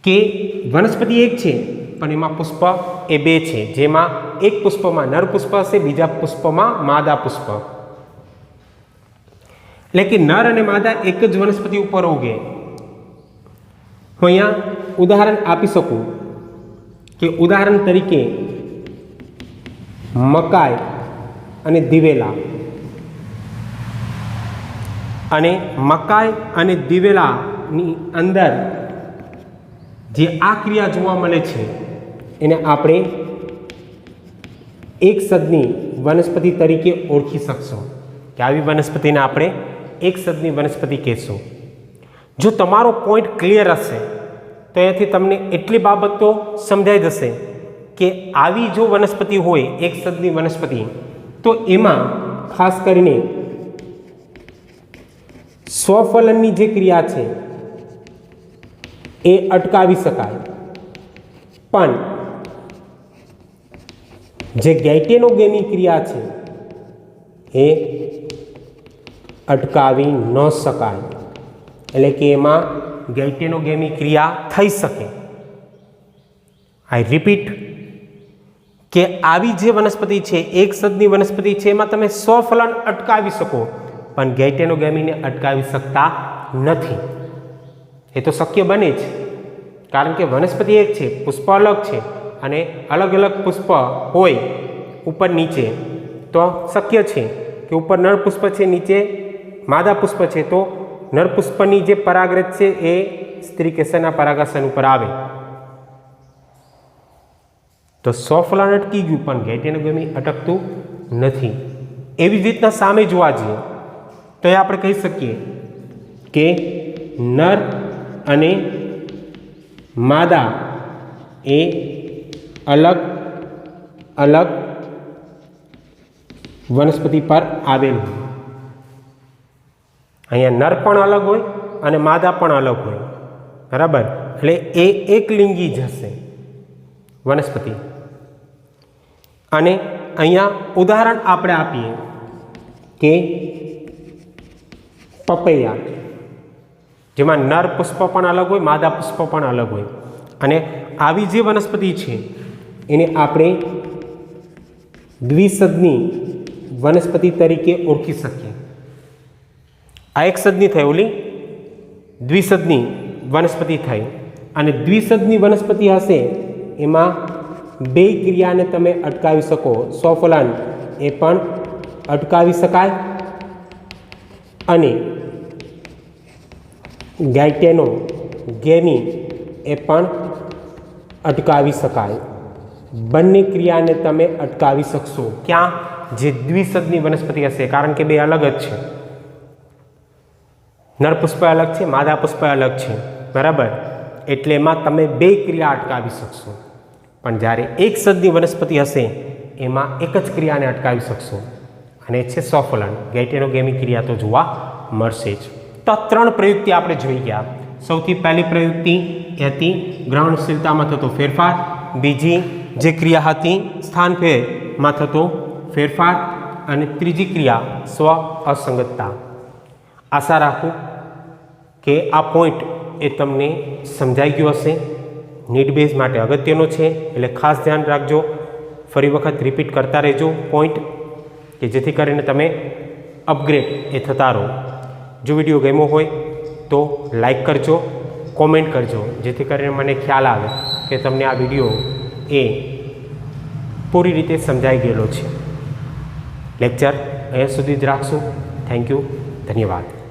કે વનસ્પતિ એક છે પણ એમાં પુષ્પ એ બે છે, જેમાં એક પુષ્પમાં નર પુષ્પ હશે, બીજા પુષ્પમાં માદા પુષ્પ. એટલે કે નર અને માદા એક જ વનસ્પતિ ઉપર ઉગે. હું અહીંયા ઉદાહરણ આપી શકું કે ઉદાહરણ તરીકે મકાઈ અને દિવેલા, અને મકાઈ અને દિવેલાની અંદર જે આ ક્રિયા જોવા મળે છે એને આપણે એક સદની વનસ્પતિ તરીકે ઓળખી શકશું કે આવી વનસ્પતિને આપણે એક સદની વનસ્પતિ કહેશું. જો તમારો પોઈન્ટ ક્લિયર હશે તો અહીંયાથી તમને એટલી બાબતો સમજાઈ જશે કે આવી જો વનસ્પતિ હોય એક સદની વનસ્પતિ, તો એમાં ખાસ કરીને સ્વફલનની જે ક્રિયા છે એ અટકાવી શકાય, પણ જે ગેઇટેનોગેમી ક્રિયા છે એ અટકાવી ન શકાય. એટલે કે એમાં ગેઇટેનોગેમી ક્રિયા થઈ શકે. આઈ રિપીટ કે આવી જે વનસ્પતિ છે એક સદની વનસ્પતિ છે એમાં તમે સ્વફલન અટકાવી શકો, પણ ગેઇટેનોગેમીને અટકાવી શકતા નથી. એ તો શક્ય બને જ, કારણ કે વનસ્પતિ એક છે, પુષ્પ અલગ છે, અને અલગ અલગ પુષ્પ હોય ઉપર નીચે, તો શક્ય છે કે ઉપર નર પુષ્પ છે, નીચે માદા પુષ્પ છે, તો નર પુષ્પની જે પરાગરજ છે એ સ્ત્રી કેસરના પરાગાસન ઉપર આવે. તો સ્વફલન અટકી ગયું પણ ગેઇટેનોગેમી અટકતું નથી. એવી જ રીતના સામે જોવા જઈએ તો એ આપણે કહી શકીએ કે નર અને માદા એ અલગ અલગ વનસ્પતિ પર આવેલ હોય. અહીંયા નર પણ અલગ હોય અને માદા પણ અલગ હોય, બરાબર. એટલે એ એકલિંગી જ હશે વનસ્પતિ. અને અહીંયા ઉદાહરણ આપણે આપીએ કે પપૈયા, જેમાં નર પુષ્પ પણ અલગ હોય, માદા પુષ્પ પણ અલગ હોય, અને આવી જે વનસ્પતિ છે એને આપણે દ્વિસદની વનસ્પતિ તરીકે ઓળખી શકીએ. આ એક સદની થઈ, ઓલી દ્વિસદની વનસ્પતિ થઈ. અને દ્વિસદની વનસ્પતિ હશે એમાં બે ક્રિયાને તમે અટકાવી શકો. સ્વફલન એ પણ અટકાવી શકાય અને ગેઇટેનોગેમી એ પણ અટકાવી શકાય. બંને ક્રિયાને તમે અટકાવી શકશો. ક્યાં? જે દ્વિસદની વનસ્પતિ હશે, કારણ કે બે અલગ જ છે. નર પુષ્પ અલગ છે, માદા પુષ્પ અલગ છે, બરાબર. એટલે એમાં તમે બે ક્રિયા અટકાવી શકશો. પણ જ્યારે એક સદની વનસ્પતિ હશે એમાં એક જ ક્રિયાને અટકાવી શકશો, અને એ છે સ્વફલન. ગેઇટેનોગેમી ક્રિયા તો જોવા મળશે જ. તો આ ત્રણ પ્રયુક્તિ આપણે જોઈ ગયા. સૌથી પહેલી પ્રયુક્તિ એ હતી ગ્રહણશીલતામાં થતો ફેરફાર. બીજી જે ક્રિયા હતી સ્થાનફેરમાં થતો ફેરફાર. અને ત્રીજી ક્રિયા સ્વ અસંગતતા. આશા રાખું કે આ પોઈન્ટ એ તમને સમજાઈ ગયો હશે. નીડ બેઝ માટે અગત્યનો છે, એટલે ખાસ ધ્યાન રાખજો. ફરી વખત રિપીટ કરતા રહેજો પોઈન્ટ, કે જેથી કરીને તમે અપગ્રેડ એ થતા રહો. જો વિડીયો ગમ્યો હોય તો લાઈક કરજો, કોમેન્ટ કરજો, જેથી કરીને મને ખ્યાલ આવે કે તમને આ વિડીયો એ પૂરી રીતે સમજાઈ ગયેલો છે. લેક્ચર અહીંયા સુધી જ રાખશું. Thank you. ધન્યવાદ.